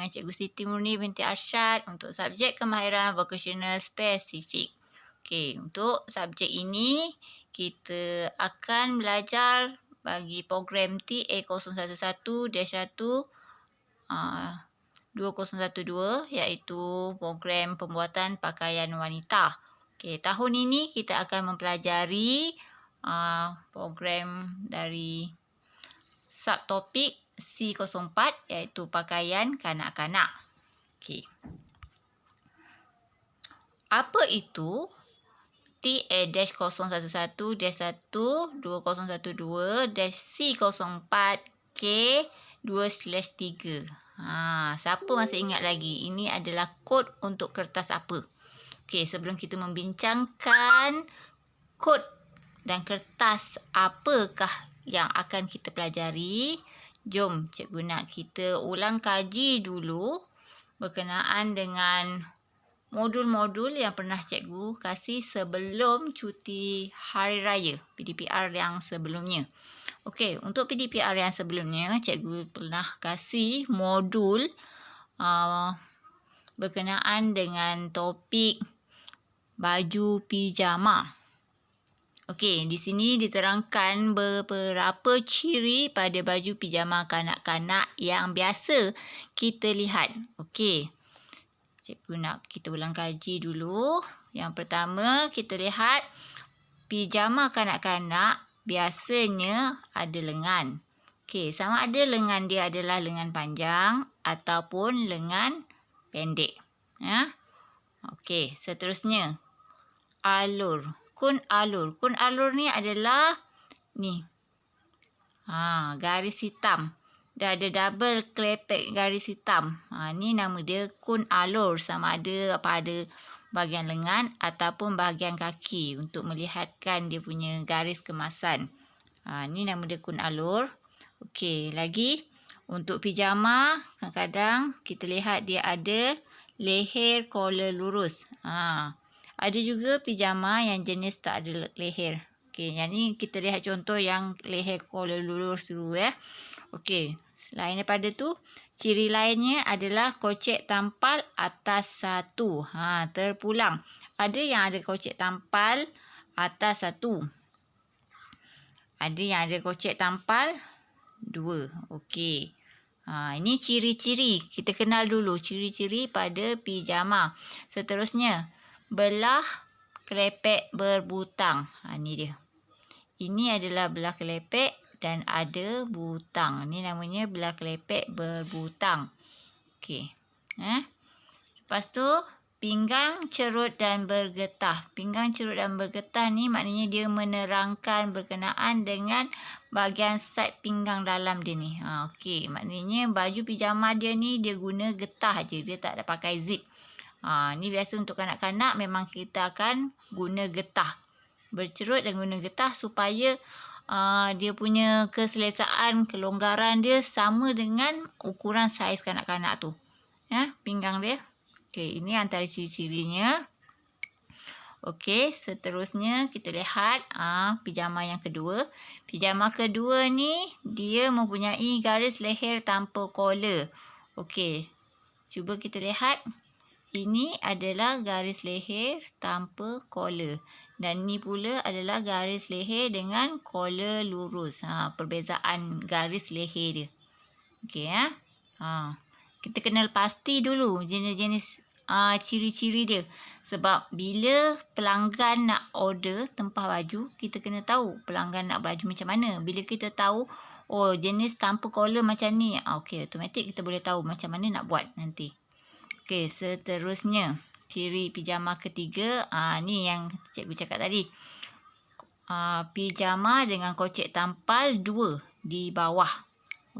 dengan Cikgu Siti Murni binti Arsyad untuk subjek kemahiran vocational spesifik. Okey, untuk subjek ini kita akan belajar bagi program TA011-1 2012 iaitu program pembuatan pakaian wanita. Okey, tahun ini kita akan mempelajari program dari subtopik C04 iaitu pakaian kanak-kanak. Okey. Apa itu TA-2012-C04K2/3? Siapa masih ingat lagi? Ini adalah kod untuk kertas apa? Okey, sebelum kita membincangkan kod dan kertas apakah yang akan kita pelajari, jom cikgu nak kita ulang kaji dulu berkenaan dengan modul-modul yang pernah cikgu kasih sebelum cuti Hari Raya PDPR yang sebelumnya. Okey, untuk PDPR yang sebelumnya, cikgu pernah kasih modul berkenaan dengan topik baju pijama. Okey, di sini diterangkan beberapa ciri pada baju pijama kanak-kanak yang biasa kita lihat. Okey. Cikgu nak kita ulang kaji dulu. Yang pertama, kita lihat pijama kanak-kanak biasanya ada lengan. Okey, sama ada lengan dia adalah lengan panjang ataupun lengan pendek. Ya. Okey, seterusnya. Alur. Kun alur. Kun alur ni adalah ni. Garis hitam. Dia ada double klepek garis hitam. Ni nama dia kun alur. Sama ada pada bahagian lengan ataupun bahagian kaki untuk melihatkan dia punya garis kemasan. Ni nama dia kun alur. Okey, lagi untuk pijama kadang-kadang kita lihat dia ada leher collar lurus. Ada juga pijama yang jenis tak ada leher. Okey, yang ni kita lihat contoh yang leher collar lurus dulu ya. Okey, selain daripada tu, ciri lainnya adalah kocek tampal atas satu. Terpulang. Ada yang ada kocek tampal atas satu. Ada yang ada kocek tampal dua. Okey. Ini ciri-ciri. Kita kenal dulu ciri-ciri pada pijama. Seterusnya, belah kelepek berbutang. Ini dia. Ini adalah belah kelepek dan ada butang. Ini namanya belah kelepek berbutang. Okey. Lepas tu, pinggang cerut dan bergetah. Pinggang cerut dan bergetah ni maknanya dia menerangkan berkenaan dengan bahagian side pinggang dalam dia ni. Okey, maknanya baju pijama dia ni dia guna getah je. Dia tak ada pakai zip. Ni biasa untuk kanak-kanak memang kita akan guna getah. Bercerut dan guna getah supaya dia punya keselesaan, kelonggaran dia sama dengan ukuran saiz kanak-kanak tu. Pinggang dia. Okey, ini antara ciri-cirinya. Okey, seterusnya kita lihat pijama yang kedua. Pijama kedua ni dia mempunyai garis leher tanpa collar. Okey, cuba kita lihat. Ini adalah garis leher tanpa collar. Dan ni pula adalah garis leher dengan collar lurus. Perbezaan garis leher dia. Okey ya. Kita kenal pasti dulu jenis-jenis ciri-ciri dia. Sebab bila pelanggan nak order tempah baju, kita kena tahu pelanggan nak baju macam mana. Bila kita tahu, jenis tanpa collar macam ni. Okey, automatik kita boleh tahu macam mana nak buat nanti. Okey, seterusnya ciri pijama ketiga. Ni yang cikgu cakap tadi. Pijama dengan kocek tampal 2 di bawah.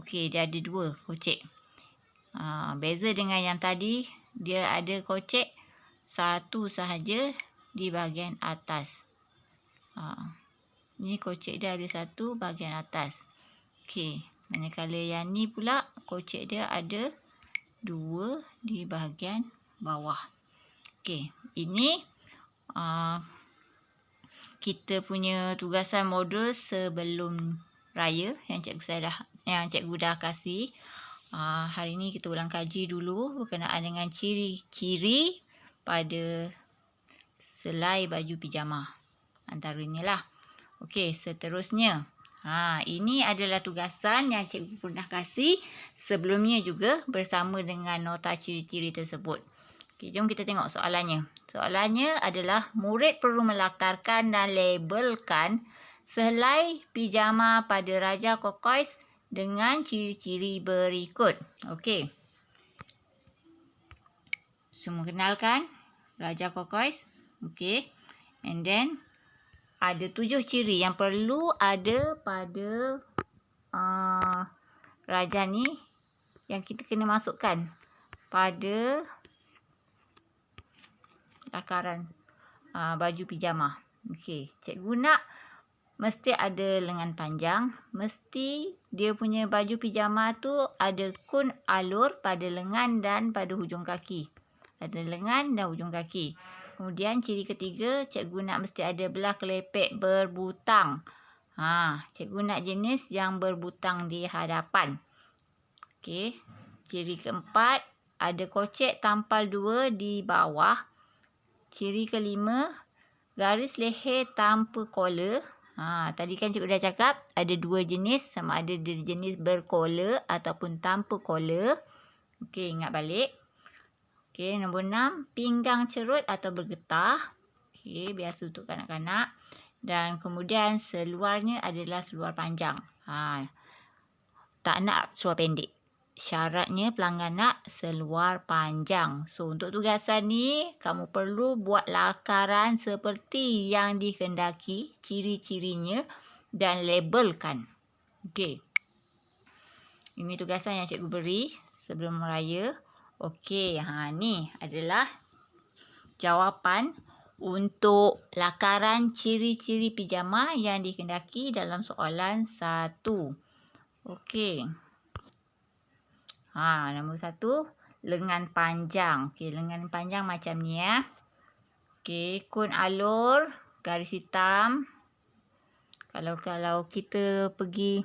Okey, dia ada 2 kocek. Beza dengan yang tadi, dia ada kocek 1 sahaja di bahagian atas. Ni kocek dia ada 1 bahagian atas. Okey, manakala yang ni pula kocek dia ada 2 di bahagian bawah. Okey, ini kita punya tugasan modul sebelum raya yang cikgu dah kasih. Hari ni kita ulang kaji dulu berkenaan dengan ciri-ciri pada selai baju pijama. Antaranya lah. Okey, seterusnya. Ini adalah tugasan yang cikgu pernah kasih sebelumnya juga bersama dengan nota ciri-ciri tersebut. Okey, jom kita tengok soalannya. Soalannya adalah murid perlu melakarkan dan labelkan selai pijama pada Raja Kokais dengan ciri-ciri berikut. Okey. Semua kenalkan Raja Kokais. Okey. And then ada 7 ciri yang perlu ada pada raja ni yang kita kena masukkan pada lakaran baju pijama. Okey, cikgu nak mesti ada lengan panjang, mesti dia punya baju pijama tu ada kun alur pada lengan dan pada hujung kaki. Ada lengan dan hujung kaki. Kemudian ciri ketiga, cikgu nak mesti ada belah kelepek berbutang. Cikgu nak jenis yang berbutang di hadapan. Okey. Ciri keempat, ada kocek tampal 2 di bawah. Ciri kelima, garis leher tanpa collar. Tadi kan cikgu dah cakap ada 2 jenis, sama ada dia jenis bercollar ataupun tanpa collar. Okey, ingat balik. Okey, nombor 6, pinggang cerut atau bergetah. Okey, biasa untuk kanak-kanak. Dan kemudian seluarnya adalah seluar panjang. Tak nak seluar pendek. Syaratnya pelanggan nak seluar panjang. So, untuk tugasan ni, kamu perlu buat lakaran seperti yang dikehendaki, ciri-cirinya dan labelkan. Okey. Ini tugasan yang cikgu beri sebelum raya. Okey, ni adalah jawapan untuk lakaran ciri-ciri pijama yang dikehendaki dalam soalan 1. Okey. Nombor 1, lengan panjang. Okey, lengan panjang macam ni ya. Okey, kun alur, garis hitam. Kalau kita pergi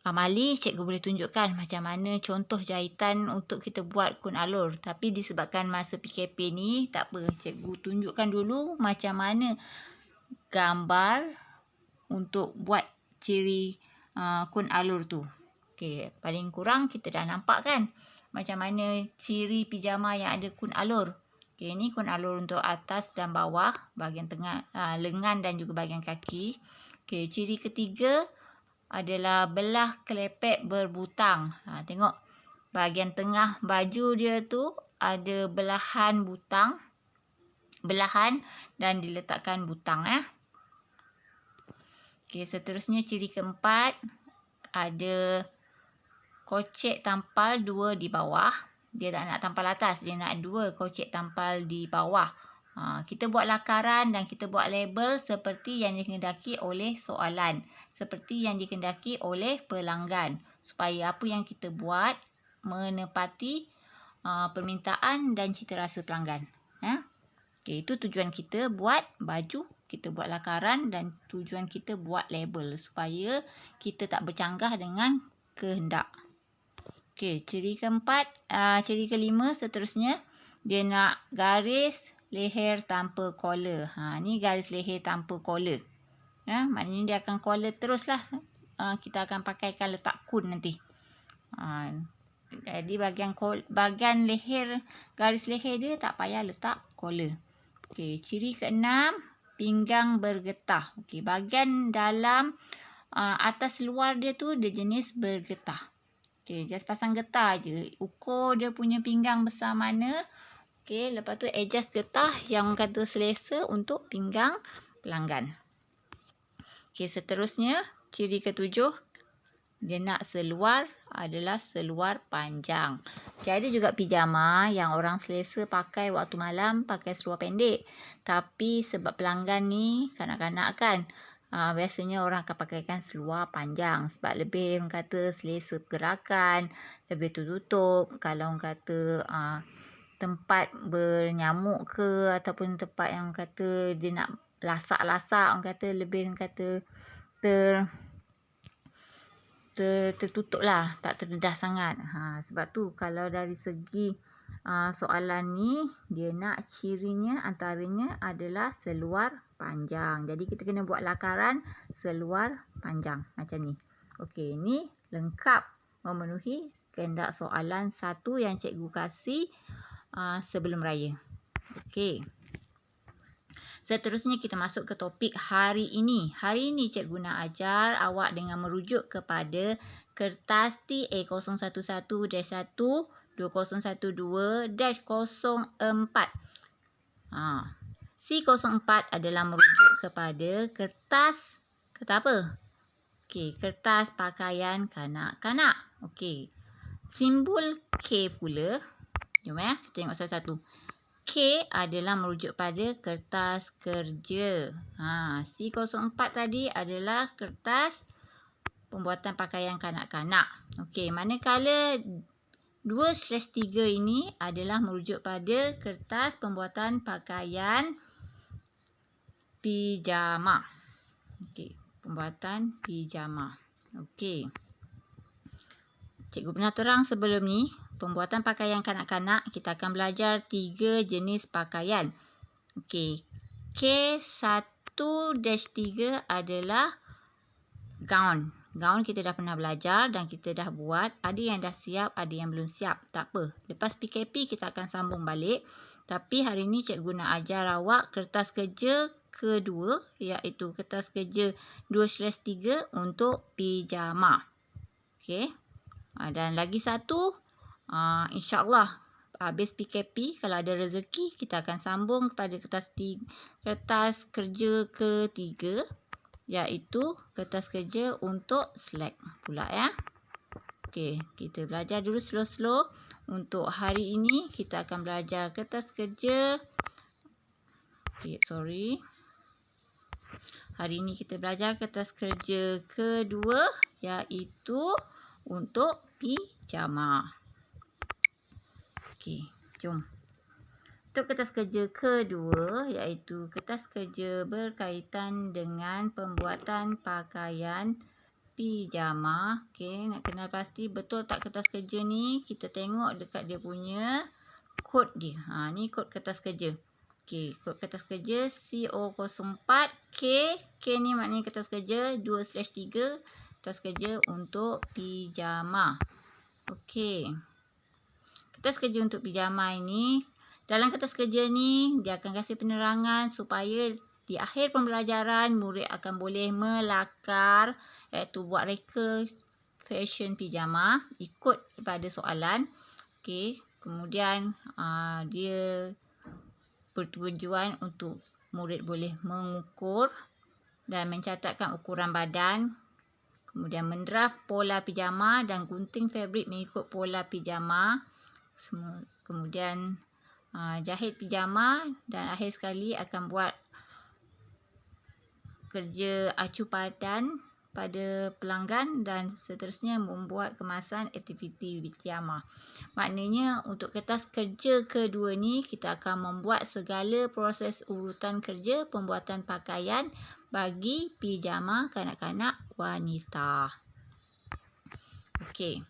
amali, cikgu boleh tunjukkan macam mana contoh jahitan untuk kita buat kun alur. Tapi disebabkan masa PKP ni, tak apa. Cikgu tunjukkan dulu macam mana gambar untuk buat ciri kun alur tu. Okey, paling kurang kita dah nampak kan macam mana ciri pijama yang ada kun alur. Okey, ni kun alur untuk atas dan bawah, bahagian tengah, lengan dan juga bahagian kaki. Okey, ciri ketiga adalah belah kelepek berbutang. Tengok bahagian tengah baju dia tu ada belahan butang. Belahan dan diletakkan butang ya. Okey, seterusnya ciri keempat ada kocek tampal 2 di bawah. Dia tak nak tampal atas, dia nak 2 kocek tampal di bawah. Kita buat lakaran dan kita buat label seperti yang dikehendaki oleh soalan. Seperti yang dikehendaki oleh pelanggan. Supaya apa yang kita buat menepati permintaan dan citarasa pelanggan. Okey, itu tujuan kita buat baju, kita buat lakaran dan tujuan kita buat label. Supaya kita tak bercanggah dengan kehendak. Okey, ciri kelima seterusnya, dia nak garis leher tanpa collar. Ni garis leher tanpa collar. Maknanya dia akan collar teruslah. Kita akan pakaikan letak kun nanti. Jadi bahagian leher, garis leher dia tak payah letak collar. Okey, ciri keenam, pinggang bergetah. Okey, bahagian dalam atas luar dia tu dia jenis bergetah. Okey, just pasang getah je. Ukur dia punya pinggang besar mana. Okey, lepas tu adjust getah yang kata selesa untuk pinggang pelanggan. Okey, seterusnya ciri ketujuh, dia nak seluar adalah seluar panjang. Okey, ada juga pijama yang orang selesa pakai waktu malam pakai seluar pendek. Tapi sebab pelanggan ni kanak-kanak kan, biasanya orang akan pakaikan seluar panjang sebab lebih orang kata selesa pergerakan, lebih tertutup. Kalau orang kata tempat bernyamuk ke ataupun tempat yang kata dia nak lasak-lasak, orang kata lebih orang kata tertutup lah, tak terdedah sangat. Sebab tu kalau dari segi soalan ni, dia nak cirinya antaranya adalah seluar panjang. Jadi kita kena buat lakaran seluar panjang macam ni. Okey, ni lengkap memenuhi kehendak soalan 1 yang cikgu kasih sebelum raya. Okey. Seterusnya kita masuk ke topik hari ini. Hari ini cikgu nak ajar awak dengan merujuk kepada kertas TA011-1-2012-04. C04 adalah merujuk kepada kertas apa? Okey, kertas pakaian kanak-kanak. Okey. Simbol K pula. Jom kita tengok satu-satu. K adalah merujuk pada kertas kerja. C04 tadi adalah kertas pembuatan pakaian kanak-kanak. Okey, manakala 2/3 ini adalah merujuk pada kertas pembuatan pakaian pijama. Okey, pembuatan pijama. Okey. Cikgu pernah terang sebelum ni, pembuatan pakaian kanak-kanak, kita akan belajar 3 jenis pakaian. Okey. K1-3 adalah gaun. Gaun kita dah pernah belajar dan kita dah buat. Ada yang dah siap, ada yang belum siap. Tak apa. Lepas PKP kita akan sambung balik. Tapi hari ni cikgu nak ajar awak kertas kerja kedua, iaitu kertas kerja 2/3 untuk pijama. Okey. Dan lagi satu, insyaAllah habis PKP, kalau ada rezeki, kita akan sambung kepada kertas kerja ketiga, iaitu kertas kerja untuk slack pula ya. Okey, kita belajar dulu slow-slow. Untuk hari ini, kita akan belajar kertas kerja. Hari ini kita belajar kertas kerja kedua, iaitu untuk pijama. Okey, jom. Untuk kertas kerja kedua, iaitu kertas kerja berkaitan dengan pembuatan pakaian pijama. Okey, nak kenal pasti betul tak kertas kerja ni? Kita tengok dekat dia punya kod dia. Ni kod kertas kerja. Okey, kod kertas kerja CO04K. K ni maknanya kertas kerja 2/3. Kertas kerja untuk pijama. Okey. Kertas kerja untuk pijama ini, dalam kertas kerja ni, dia akan kasih penerangan supaya di akhir pembelajaran, murid akan boleh melakar, iaitu buat reka fashion pijama, ikut pada soalan. Okey. Kemudian, dia bertujuan untuk murid boleh mengukur dan mencatatkan ukuran badan. Kemudian mendraft pola pijama dan gunting fabrik mengikut pola pijama. Kemudian jahit pijama dan akhir sekali akan buat kerja acu padan pada pelanggan dan seterusnya membuat kemasan aktiviti pijama. Maknanya untuk kertas kerja kedua ni, kita akan membuat segala proses urutan kerja pembuatan pakaian bagi pijama kanak-kanak wanita. Okey.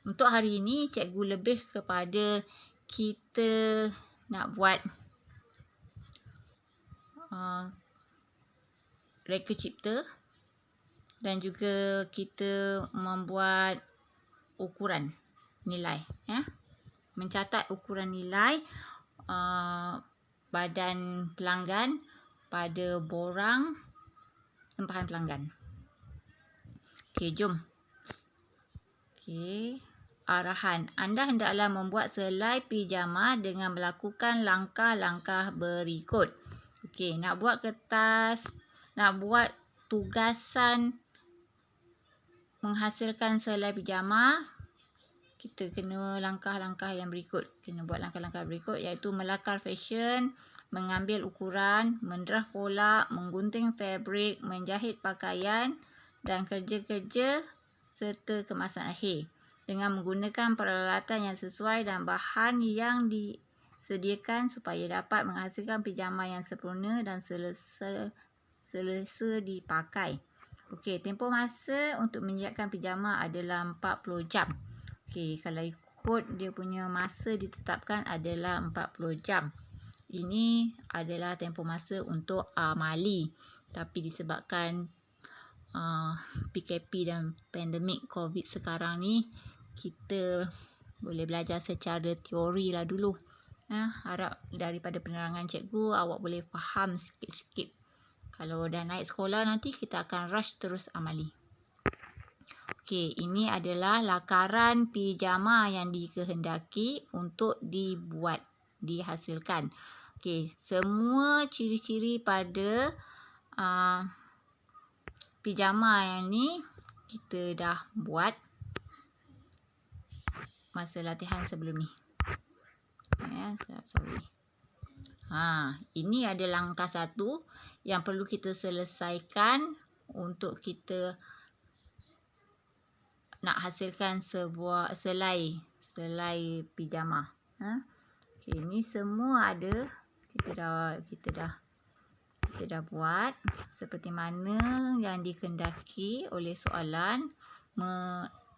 Untuk hari ini, cikgu lebih kepada kita nak buat reka cipta dan juga kita membuat ukuran nilai. Mencatat ukuran nilai badan pelanggan pada borang tempahan pelanggan. Okey, jom. Okey, arahan. Anda hendaklah membuat selai pijama dengan melakukan langkah-langkah berikut. Okey, nak buat tugasan menghasilkan selai pijama, kita kena langkah-langkah yang berikut. Kena buat langkah-langkah berikut, iaitu melakar fashion, mengambil ukuran, mendraft pola, menggunting fabrik, menjahit pakaian dan kerja-kerja serta kemasan akhir dengan menggunakan peralatan yang sesuai dan bahan yang disediakan supaya dapat menghasilkan pijama yang sempurna dan selesa dipakai. Okey, tempoh masa untuk menyiapkan pijama adalah 40 jam. Okey, kalau ikut dia punya masa ditetapkan adalah 40 jam. Ini adalah tempoh masa untuk amali. Tapi disebabkan PKP dan pandemik COVID sekarang ni, kita boleh belajar secara teori lah dulu. Harap daripada penerangan cikgu awak boleh faham sikit-sikit. Kalau dah naik sekolah nanti kita akan rush terus amali. Okey, ini adalah lakaran pijama yang dikehendaki untuk dihasilkan. Okey, semua ciri-ciri pada pijama yang ni kita dah buat masa latihan sebelum ni. Sorry. Ini ada langkah 1 yang perlu kita selesaikan untuk kita nak hasilkan sebuah selai pijama. Okey, ni semua ada, kita dah buat seperti mana yang dikehendaki oleh soalan.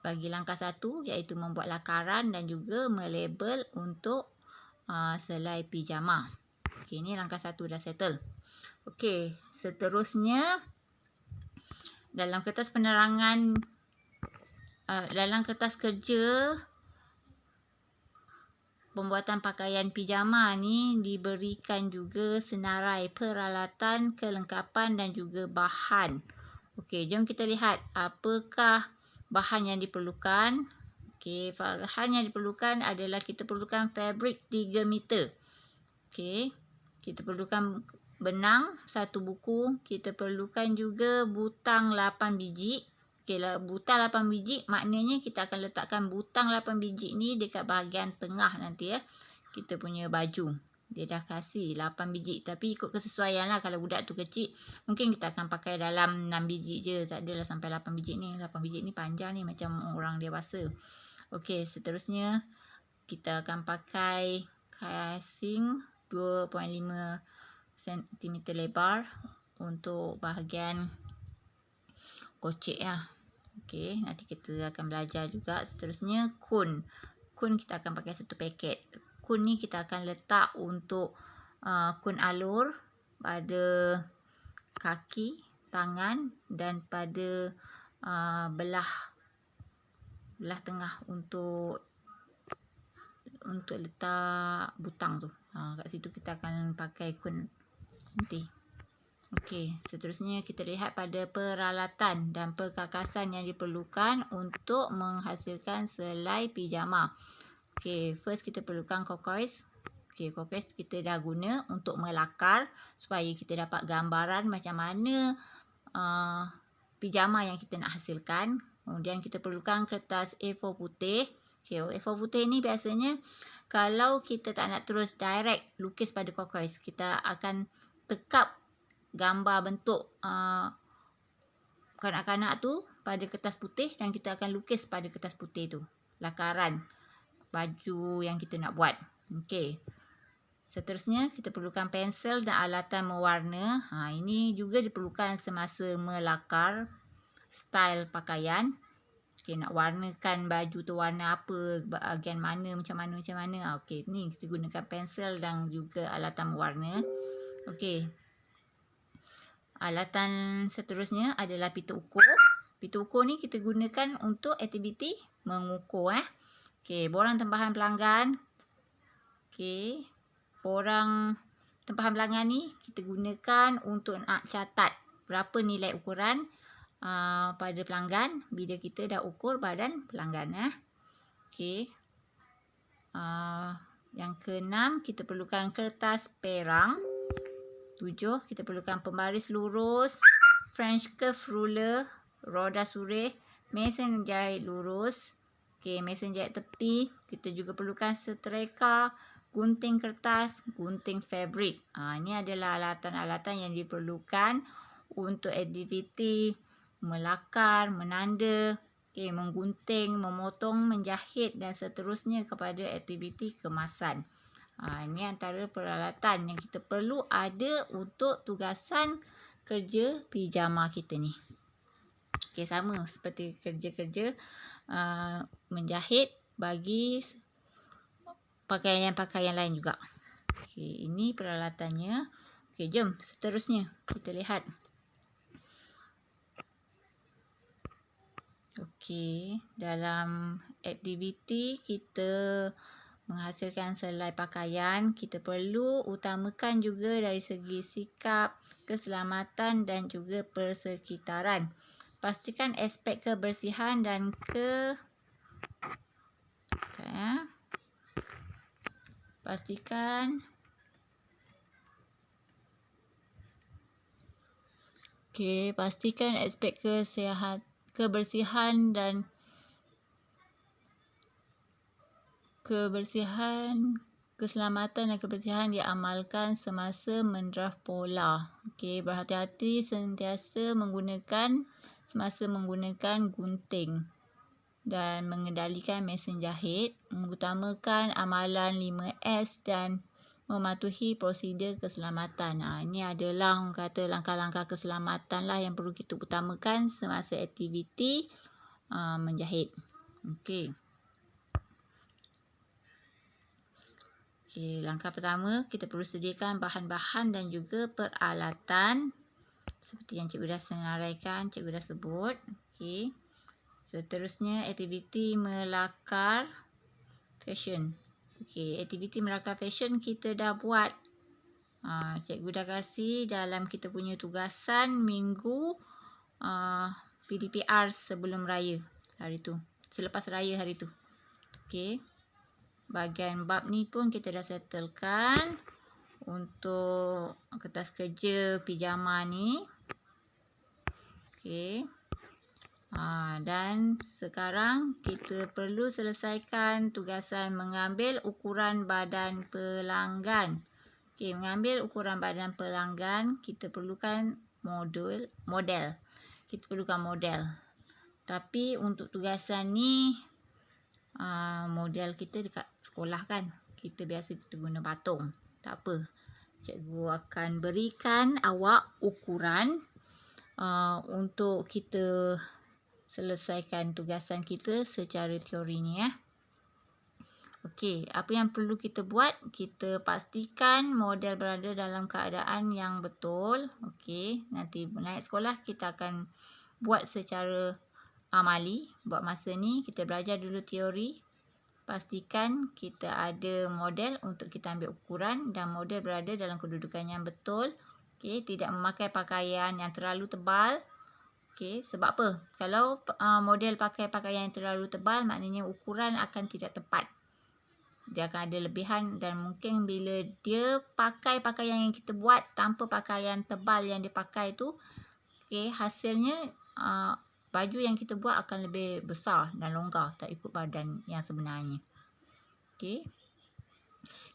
Bagi langkah 1 iaitu membuat lakaran dan juga melabel untuk selai pijama. Okey, ni langkah 1 dah settle. Okey, seterusnya dalam kertas penerangan, dalam kertas kerja pembuatan pakaian pijama ni diberikan juga senarai peralatan, kelengkapan dan juga bahan. Okey, jom kita lihat apakah bahan yang diperlukan. Okey, bahan yang diperlukan adalah kita perlukan fabrik 3 meter. Okey, kita perlukan benang 1 buku. Kita perlukan juga butang 8 biji. Okey, butang 8 biji maknanya kita akan letakkan butang 8 biji ni dekat bahagian tengah nanti kita punya baju. Dia dah kasih 8 biji tapi ikut kesesuaian lah. Kalau budak tu kecil mungkin kita akan pakai dalam 6 biji je. Tak adalah sampai 8 biji ni. 8 biji ni panjang ni macam orang dewasa. Okey, seterusnya kita akan pakai casing 2.5 cm lebar untuk bahagian kocek lah. Okey, nanti kita akan belajar juga. Seterusnya kun. Kun kita akan pakai 1 paket. Kun ni kita akan letak untuk kun alur pada kaki, tangan dan pada belah tengah untuk letak butang tu. Kat situ kita akan pakai kun nanti. Okey, seterusnya kita lihat pada peralatan dan perkakasan yang diperlukan untuk menghasilkan selai pijama. Okey, first kita perlukan kokos. Okey, kokos kita dah guna untuk melakar supaya kita dapat gambaran macam mana pijama yang kita nak hasilkan. Kemudian kita perlukan kertas A4 putih. Okey, A4 putih ni biasanya kalau kita tak nak terus direct lukis pada kokos, kita akan tekap gambar bentuk kanak-kanak tu pada kertas putih dan kita akan lukis pada kertas putih tu lakaran baju yang kita nak buat. Okey. Seterusnya kita perlukan pensel dan alatan mewarna. Ini juga diperlukan semasa melakar style pakaian. Okey, nak warnakan baju tu warna apa, bahagian mana, macam mana. Okey, ni kita gunakan pensel dan juga alatan mewarna. Okey. Alatan seterusnya adalah pita ukur. Pita ukur ni kita gunakan untuk aktiviti mengukur. Okey, borang tempahan pelanggan. Okey, borang tempahan pelanggan ni kita gunakan untuk nak catat berapa nilai ukuran pada pelanggan bila kita dah ukur badan pelanggan. Okey. Yang keenam, kita perlukan kertas perang. 7, kita perlukan pembaris lurus, French curve ruler, roda surih, mesin jahit lurus. Okey, mesin jahit tepi. Kita juga perlukan setrika, gunting kertas, gunting fabrik. Ini adalah alatan-alatan yang diperlukan untuk aktiviti melakar, menanda, menggunting, memotong, menjahit dan seterusnya kepada aktiviti kemasan. Ini antara peralatan yang kita perlu ada untuk tugasan kerja pijama kita ni. Okey, sama seperti kerja-kerja menjahit bagi pakaian-pakaian lain juga. Okey, ini peralatannya. Okey, jom seterusnya kita lihat. Okey, dalam aktiviti kita menghasilkan selai pakaian, kita perlu utamakan juga dari segi sikap, keselamatan dan juga persekitaran. Pastikan aspek kebersihan dan pastikan aspek kebersihan dan keselamatan dan kebersihan diamalkan semasa mendraft pola. Okey, berhati-hati semasa menggunakan gunting dan mengendalikan mesin jahit, mengutamakan amalan 5S dan mematuhi prosedur keselamatan. Ini adalah orang kata langkah-langkah keselamatan lah yang perlu kita utamakan semasa aktiviti menjahit. Okey. Okey, langkah pertama kita perlu sediakan bahan-bahan dan juga peralatan seperti yang cikgu dah senaraikan, cikgu dah sebut. Okey. Seterusnya aktiviti melakar fashion. Okey, aktiviti melakar fashion kita dah buat. Cikgu dah kasih dalam kita punya tugasan minggu PDPR sebelum raya hari tu. Selepas raya hari tu. Okey. Bahagian bab ni pun kita dah settlekan untuk kertas kerja pijama ni. Okey. Dan sekarang kita perlu selesaikan tugasan mengambil ukuran badan pelanggan. Okey, mengambil ukuran badan pelanggan, kita perlukan model. Kita perlukan model. Tapi untuk tugasan ni model kita dekat sekolah kan. Kita guna patung. Tak apa. Cikgu akan berikan awak ukuran untuk kita selesaikan tugasan kita secara teori ni ya. Okey, apa yang perlu kita buat? Kita pastikan model berada dalam keadaan yang betul. Okey, nanti naik sekolah kita akan buat secara amali. Buat masa ni kita belajar dulu teori. Pastikan kita ada model untuk kita ambil ukuran dan model berada dalam kedudukan yang betul. Okey, tidak memakai pakaian yang terlalu tebal. Okey, sebab apa? Kalau model pakai pakaian yang terlalu tebal, maknanya ukuran akan tidak tepat. Dia akan ada lebihan dan mungkin bila dia pakai pakaian yang kita buat tanpa pakaian tebal yang dia pakai tu, okey, hasilnya baju yang kita buat akan lebih besar dan longgar, tak ikut badan yang sebenarnya. Okey.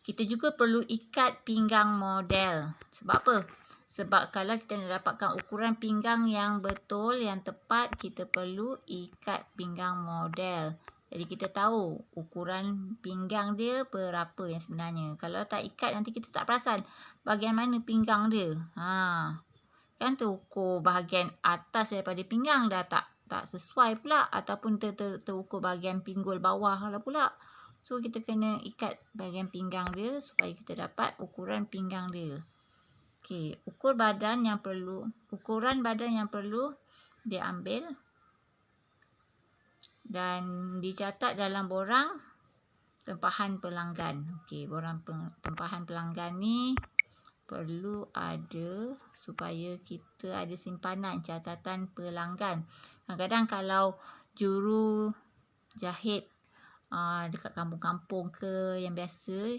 Kita juga perlu ikat pinggang model. Sebab apa? Sebab kalau kita nak dapatkan ukuran pinggang yang betul, yang tepat, kita perlu ikat pinggang model. Jadi kita tahu ukuran pinggang dia berapa yang sebenarnya. Kalau tak ikat nanti kita tak perasan bahagian mana pinggang dia. Kan terukur bahagian atas daripada pinggang dah tak sesuai pula, ataupun terukur bahagian pinggul bawah lah pula. So kita kena ikat bahagian pinggang dia supaya kita dapat ukuran pinggang dia. Okey, ukuran badan yang perlu diambil dan dicatat dalam borang tempahan pelanggan. Okey, borang tempahan pelanggan ni perlu ada supaya kita ada simpanan catatan pelanggan. Kadang-kadang kalau juru jahit dekat kampung-kampung ke yang biasa,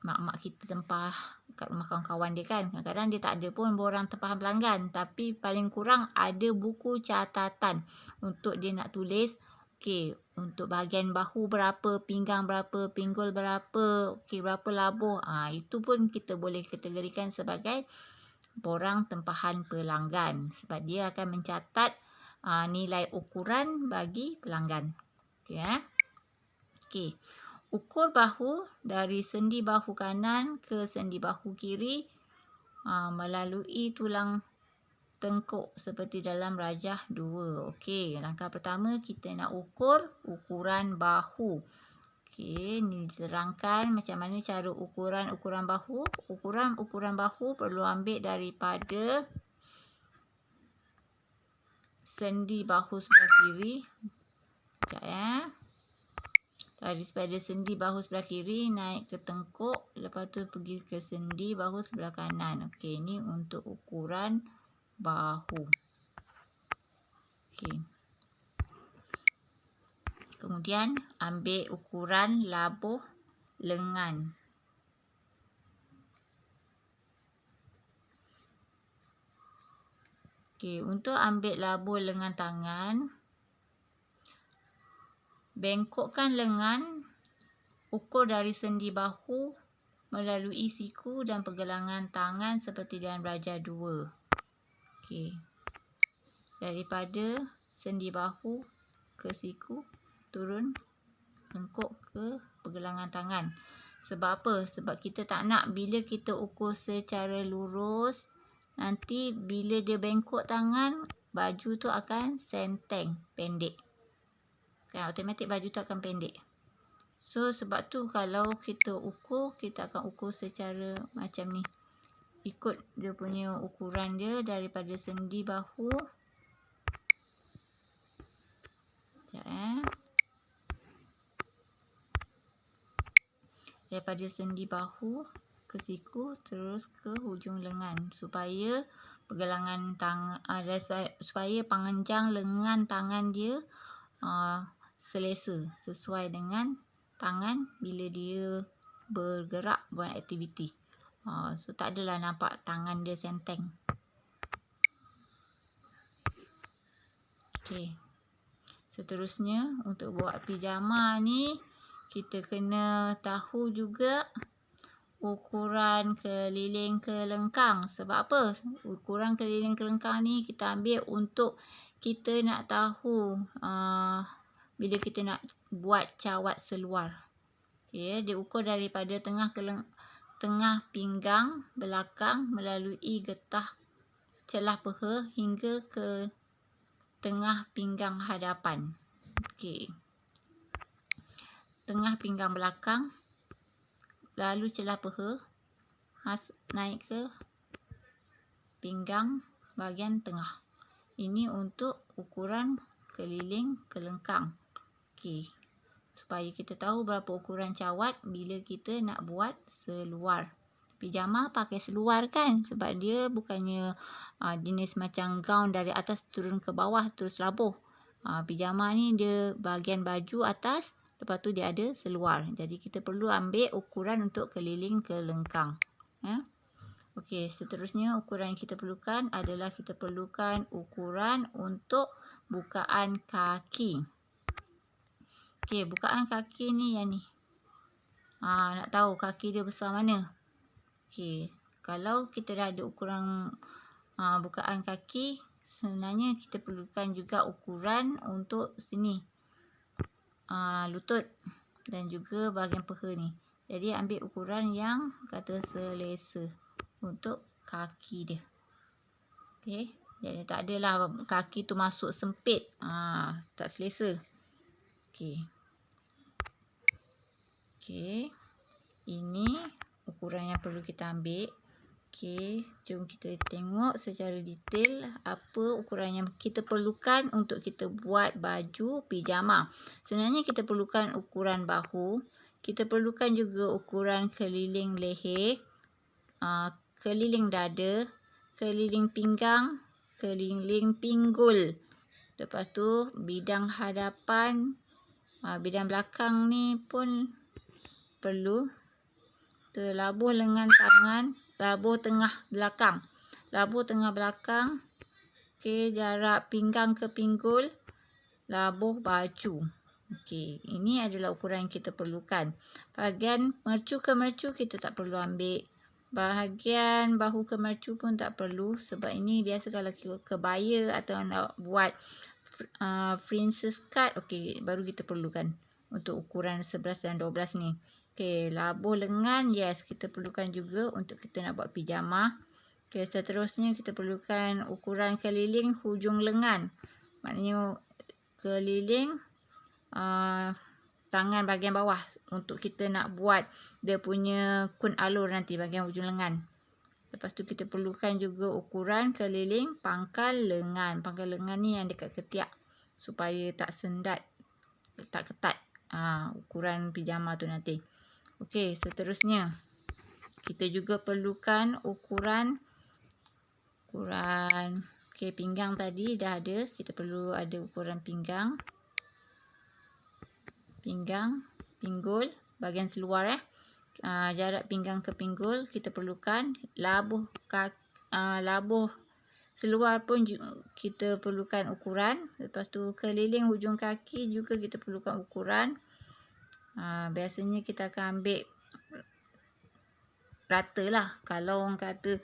mak-mak kita tempah kat rumah kawan-kawan dia kan, kadang-kadang dia tak ada pun borang tempahan pelanggan, tapi paling kurang ada buku catatan untuk dia nak tulis, okey, untuk bahagian bahu berapa, pinggang berapa, pinggul berapa, okey, berapa labuh. Itu pun kita boleh kategorikan sebagai borang tempahan pelanggan sebab dia akan mencatat nilai ukuran bagi pelanggan. Okey, Okey. Ukur bahu dari sendi bahu kanan ke sendi bahu kiri melalui tulang tengkuk seperti dalam rajah 2. Okey, langkah pertama kita nak ukur ukuran bahu. Okey, ni diterangkan macam mana cara ukuran bahu. Ukuran bahu perlu ambil daripada sendi bahu sebelah kiri. Sekejap ya. Daripada sendi bahu sebelah kiri naik ke tengkuk, lepas tu pergi ke sendi bahu sebelah kanan. Okey, ni untuk ukuran bahu. Okey. Kemudian ambil ukuran labuh lengan. Okey, untuk ambil labuh lengan tangan, bengkokkan lengan, ukur dari sendi bahu melalui siku dan pergelangan tangan seperti dalam rajah 2. Okey. Daripada sendi bahu ke siku, turun bengkok ke pergelangan tangan. Sebab apa? Sebab kita tak nak bila kita ukur secara lurus, nanti bila dia bengkok tangan, baju tu akan senteng, pendek. Kan automatik baju tu akan pendek. So sebab tu kalau kita ukur, kita akan ukur secara macam ni. Ikut dia punya ukuran dia daripada sendi bahu. Sekejap daripada sendi bahu ke siku terus ke hujung lengan supaya pergelangan tangan supaya panjang lengan tangan dia selesa sesuai dengan tangan bila dia bergerak buat aktiviti. So tak adalah nampak tangan dia senteng. Okey. Seterusnya untuk buat pijama ni kita kena tahu juga ukuran keliling kelengkang. Sebab apa? Ukuran keliling kelengkang ni kita ambil untuk kita nak tahu bila kita nak buat cawat seluar. Okay, dia ukur daripada tengah pinggang belakang melalui getah celah peha hingga ke tengah pinggang hadapan. Okey. Tengah pinggang belakang, lalu celah peha, naik ke pinggang bahagian tengah. Ini untuk ukuran keliling kelengkang. Okey. Supaya kita tahu berapa ukuran cawat bila kita nak buat seluar. Pijama pakai seluar kan, sebab dia bukannya jenis macam gaun dari atas turun ke bawah terus labuh. Pijama ni dia bahagian baju atas, lepas tu dia ada seluar. Jadi kita perlu ambil ukuran untuk keliling kelengkang. Okey, seterusnya ukuran yang kita perlukan adalah kita perlukan ukuran untuk bukaan kaki. Okey, bukaan kaki ni yang ni. Nak tahu kaki dia besar mana? Okey, kalau kita dah ada ukuran bukaan kaki, sebenarnya kita perlukan juga ukuran untuk sini. Lutut dan juga bahagian peha ni. Jadi ambil ukuran yang kata selesa untuk kaki dia. Okey, jadi tak adalah kaki tu masuk sempit. Tak selesa. Okey. Okey. Ini ukuran yang perlu kita ambil. Okey, jom kita tengok secara detail apa ukuran yang kita perlukan untuk kita buat baju pijama. Sebenarnya kita perlukan ukuran bahu, kita perlukan juga ukuran keliling leher, keliling dada, keliling pinggang, keliling pinggul. Lepas tu bidang hadapan, bidang belakang ni pun perlu. Labuh lengan tangan, labuh tengah belakang. Labuh tengah belakang, okey, jarak pinggang ke pinggul, labuh baju. Okey, ini adalah ukuran yang kita perlukan. Bahagian mercu ke mercu kita tak perlu ambil. Bahagian bahu ke mercu pun tak perlu, sebab ini biasa kalau kebaya atau nak buat princess cut, okey, baru kita perlukan untuk ukuran 11 dan 12 ni. Okey, labuh lengan, yes, kita perlukan juga untuk kita nak buat pijama. Okey, seterusnya kita perlukan ukuran keliling hujung lengan. Maknanya keliling tangan bahagian bawah untuk kita nak buat dia punya kun alur nanti bahagian hujung lengan. Lepas tu kita perlukan juga ukuran keliling pangkal lengan. Pangkal lengan ni yang dekat ketiak supaya tak sendat, tak ketat. Ukuran pijama tu nanti. Okey, seterusnya kita juga perlukan ukuran pinggang tadi dah ada. Kita perlu ada ukuran pinggang, pinggul bahagian seluar jarak pinggang ke pinggul. Kita perlukan labuh seluar pun kita perlukan ukuran. Lepas tu keliling hujung kaki juga kita perlukan ukuran. Biasanya kita akan ambil rata lah. Kalau orang kata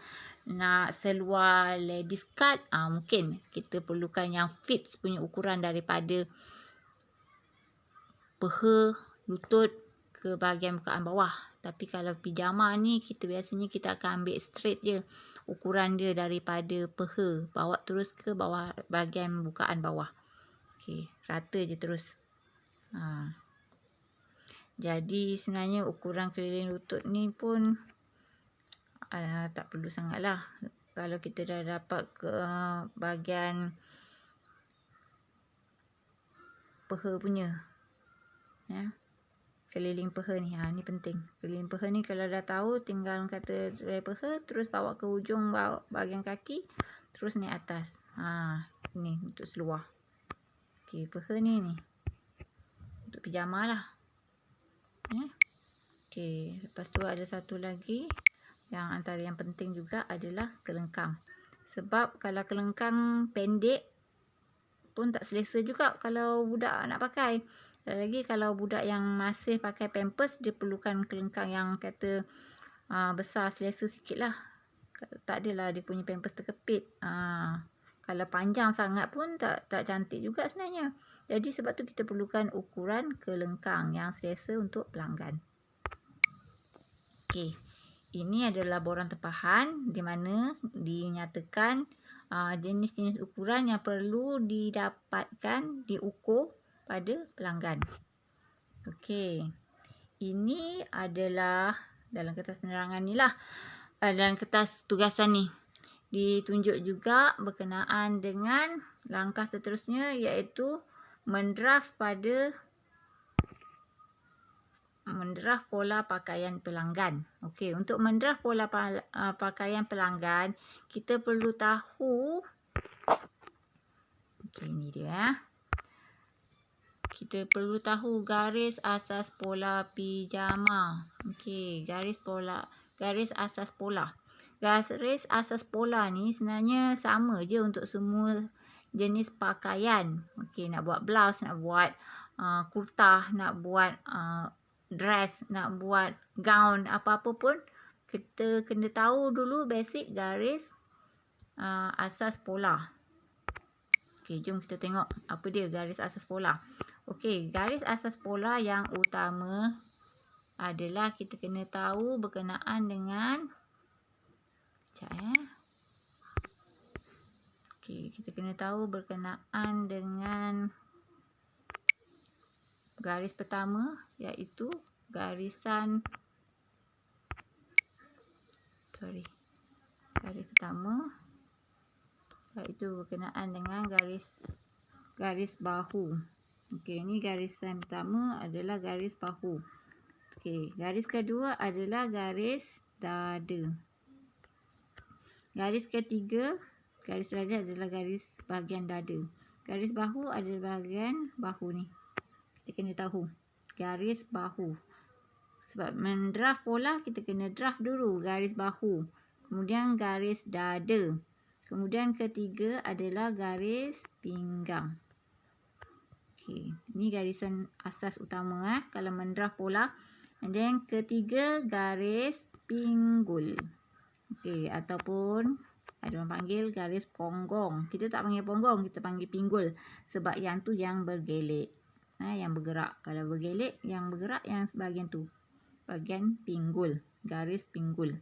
nak seluar ladies cut, mungkin kita perlukan yang fits punya ukuran daripada peha, lutut ke bahagian bukaan bawah. Tapi kalau pijama ni biasanya kita akan ambil straight je ukuran dia daripada peha bawa terus ke bawah bahagian bukaan bawah. Okey, rata je terus. Jadi sebenarnya ukuran keliling lutut ni pun tak perlu sangat lah. Kalau kita dah dapat ke bahagian peha punya, keliling peha ni, ni penting. Keliling peha ni kalau dah tahu, tinggal kata dari peha terus bawa ke hujung bahagian kaki, terus naik atas. Ni untuk seluar. Okey, peha ni untuk pijama lah. Okey, lepas tu ada satu lagi yang antara yang penting juga adalah kelengkang. Sebab kalau kelengkang pendek pun tak selesa juga kalau budak nak pakai. Lagi kalau budak yang masih pakai pampers, dia perlukan kelengkang yang kata besar, selesa sikit lah. Tak adalah dia punya pampers terkepit. Kalau panjang sangat pun tak cantik juga sebenarnya. Jadi sebab tu kita perlukan ukuran kelengkang yang selesa untuk pelanggan. Okey. Ini adalah laporan tempahan di mana dinyatakan jenis-jenis ukuran yang perlu didapatkan, diukur pada pelanggan. Okey. Ini adalah dalam kertas penerangan ni lah. Dalam kertas tugasan ni. Ditunjuk juga berkenaan dengan langkah seterusnya iaitu mendraft pola pakaian pelanggan. Okey, untuk mendraft pola pakaian pelanggan, kita perlu tahu. Okey, ini dia. Kita perlu tahu garis asas pola pijama. Okey, garis asas pola. Garis asas pola ni sebenarnya sama je untuk semua jenis pakaian. Okey, nak buat blouse, nak buat kurta, nak buat dress, nak buat gown, apa-apa pun kita kena tahu dulu basic garis asas pola. Okey, jom kita tengok apa dia garis asas pola. Okey, garis asas pola yang utama adalah kita kena tahu berkenaan dengan Okey, kita kena tahu berkenaan dengan garis pertama iaitu garis pertama iaitu berkenaan dengan garis bahu. Okey, ini garisan pertama adalah garis bahu. Okey, garis kedua adalah garis dada. Garis ketiga, garis dada adalah garis bahagian dada. Garis bahu adalah bahagian bahu ni. Kita kena tahu garis bahu. Sebab mendraft pola, kita kena draft dulu garis bahu. Kemudian garis dada. Kemudian ketiga adalah garis pinggang. Okey, ini garisan asas utama kalau mendraft pola. And then ketiga garis pinggul. Okey, ataupun ada orang panggil garis ponggong. Kita tak panggil ponggong, kita panggil pinggul. Sebab yang tu yang bergelek. Yang bergerak. Kalau bergelek, yang bergerak yang bahagian tu. Bahagian pinggul. Garis pinggul.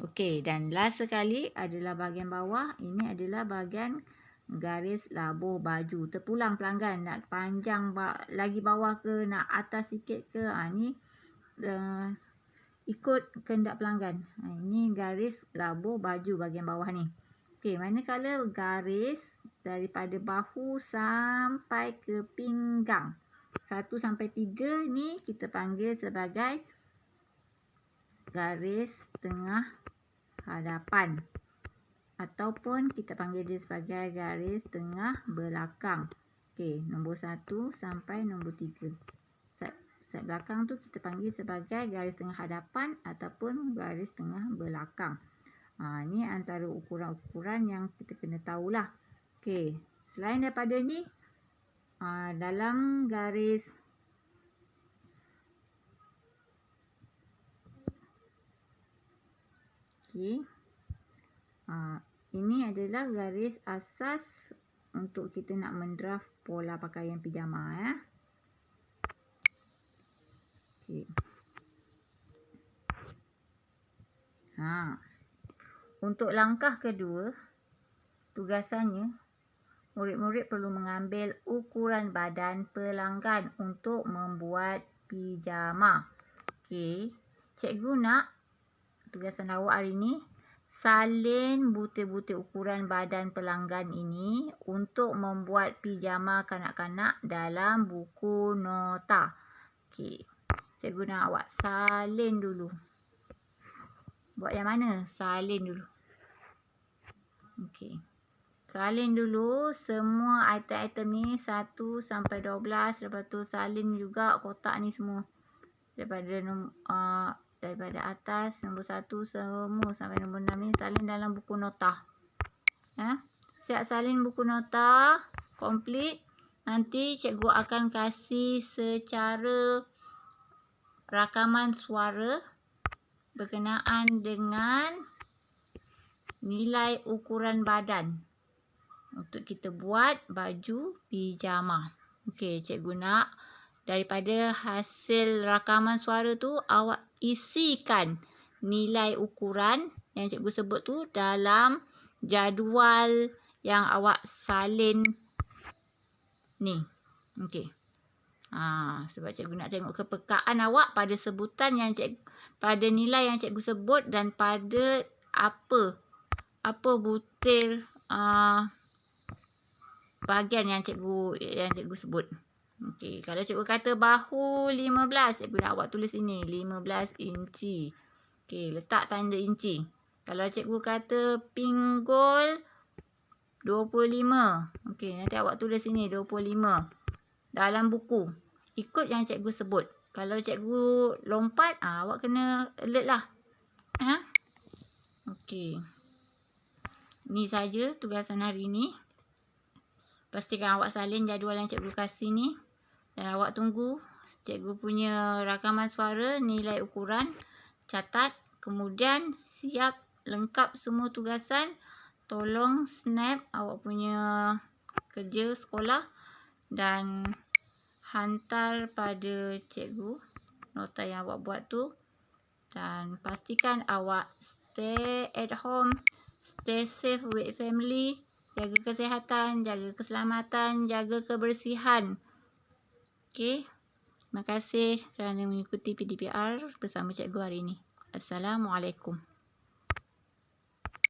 Okey, dan last sekali adalah bahagian bawah. Ini adalah bahagian garis labur baju. Terpulang pelanggan nak panjang lagi bawah ke, nak atas sikit ke. Ni ikut kehendak pelanggan. Ini garis labur baju bahagian bawah ni. Okey, manakala garis daripada bahu sampai ke pinggang 1 sampai 3 ni kita panggil sebagai garis tengah hadapan, ataupun kita panggil dia sebagai garis tengah belakang. Okey, nombor 1 sampai nombor 3. Set belakang tu kita panggil sebagai garis tengah hadapan ataupun garis tengah belakang. Ni antara ukuran-ukuran yang kita kena tahulah. Okey, selain daripada ni, dalam garis ini adalah garis asas untuk kita nak mendraft pola pakaian pijama ya. Okey. Untuk langkah kedua, tugasannya murid-murid perlu mengambil ukuran badan pelanggan untuk membuat pijama. Okey, cikgu nak tugasan awak hari ni salin butir-butir ukuran badan pelanggan ini untuk membuat pijama kanak-kanak dalam buku nota. Okey, cikgu nak awak salin dulu. Buat yang mana? Salin dulu. Okey. Salin dulu semua item-item ni 1 sampai 12. Lepas tu salin juga kotak ni semua. Daripada atas nombor 1 semua sampai nombor 6 ni salin dalam buku nota. Siap salin buku nota komplit. Nanti cikgu akan kasih secara rakaman suara berkenaan dengan nilai ukuran badan untuk kita buat baju pijama. Okey, cikgu nak daripada hasil rakaman suara tu awak isikan nilai ukuran yang cikgu sebut tu dalam jadual yang awak salin ni. Okey. Sebab cikgu nak tengok kepekaan awak pada sebutan yang pada nilai yang cikgu sebut dan pada apa butir bahagian yang cikgu sebut. Okey, kalau cikgu kata bahu 15, cikgu nak awak tulis sini 15 inci. Okey, letak tanda inci. Kalau cikgu kata pinggul 25. Okey, nanti awak tulis sini 25 dalam buku. Ikut yang cikgu sebut. Kalau cikgu lompat, awak kena alert lah. Okey. Ni saja tugasan hari ni. Pastikan awak salin jadual yang cikgu kasih ni. Dan awak tunggu cikgu punya rakaman suara, nilai ukuran, catat. Kemudian siap lengkap semua tugasan. Tolong snap awak punya kerja sekolah dan hantar pada cikgu nota yang awak buat tu. Dan pastikan awak stay at home, stay safe with family, jaga kesihatan, jaga keselamatan, jaga kebersihan. Okey. Terima kasih kerana mengikuti PDPR bersama cikgu hari ini. Assalamualaikum.